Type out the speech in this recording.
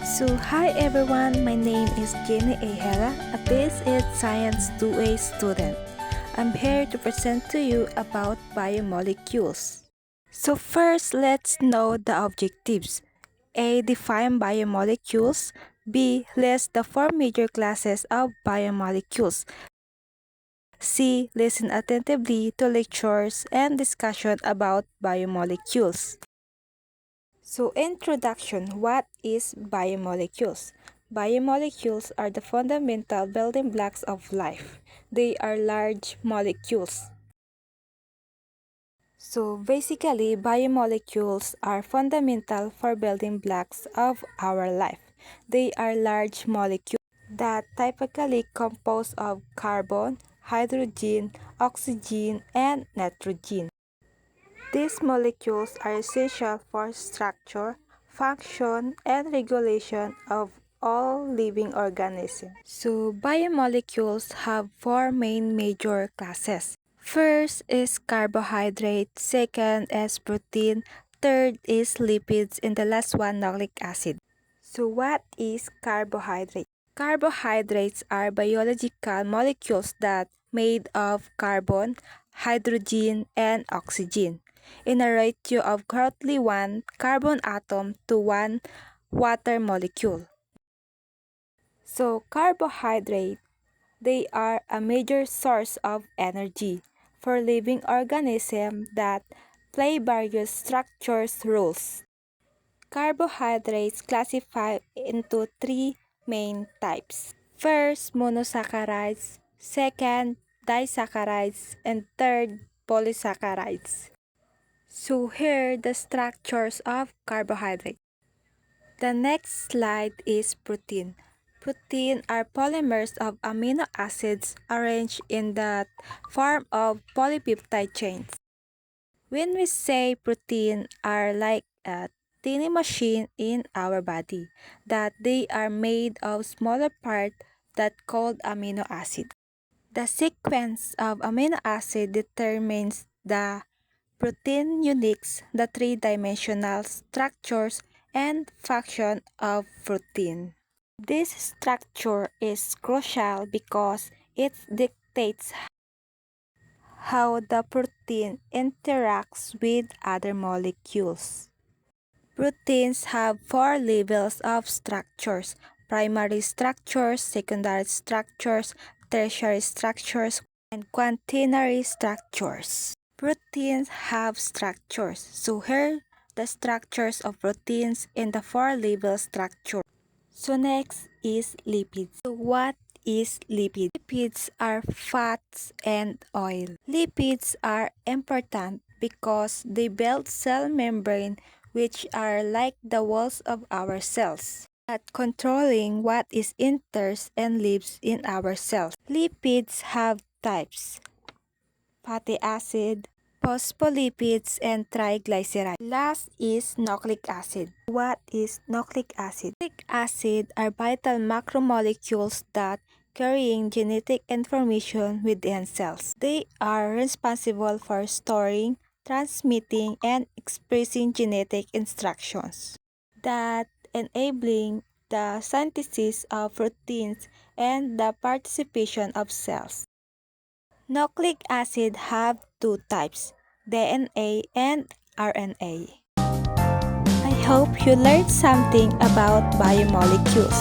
Hi everyone, my name is Hila, a BSEd Science 2A student. I'm here to present to you about biomolecules. So first, let's know the objectives. A. Define biomolecules. B. List the four major classes of biomolecules. C. Listen attentively to lectures and discussion about biomolecules. So, introduction. What is biomolecules? Biomolecules are the fundamental building blocks of life. They are large molecules. So, basically, biomolecules are fundamental for building blocks of our life. They are large molecules that typically compose of carbon, hydrogen, oxygen, and nitrogen. These molecules are essential for structure, function, and regulation of all living organisms. So, biomolecules have four main major classes. First is carbohydrate, second is protein, third is lipids, and the last one nucleic acid. So, what is carbohydrate? Carbohydrates are biological molecules that made of carbon, hydrogen, and oxygen in a ratio of roughly 1 carbon atom to 1 water molecule. So carbohydrates, they are a major source of energy for living organisms that play various structures roles. Carbohydrates classify into three main types. First, monosaccharides, second, disaccharides, and third, polysaccharides. So here the structures of carbohydrate. The next slide is protein. Protein are polymers of amino acids arranged in the form of polypeptide chains. When we say protein are like a tiny machine in our body, that they are made of smaller parts that called amino acid. The sequence of amino acid determines the protein uniques, the three-dimensional structures and function of protein. This structure is crucial because it dictates how the protein interacts with other molecules. Proteins have four levels of structures: primary structures, secondary structures, tertiary structures, and quaternary structures. Proteins have structures. So here the structures of proteins in the four-level structure. So next is lipids. So what is lipid? Lipids are fats and oil. Lipids are important because they build cell membrane, which are like the walls of our cells, at controlling what is enters and lives in our cells. Lipids have types: fatty acid, phospholipids, and triglycerides. Last is nucleic acid. What is nucleic acid? Nucleic acid are vital macromolecules that carrying genetic information within cells. They are responsible for storing, transmitting, and expressing genetic instructions that enabling the synthesis of proteins and the participation of cells. Nucleic acid have two types, DNA and RNA. I hope you learned something about biomolecules.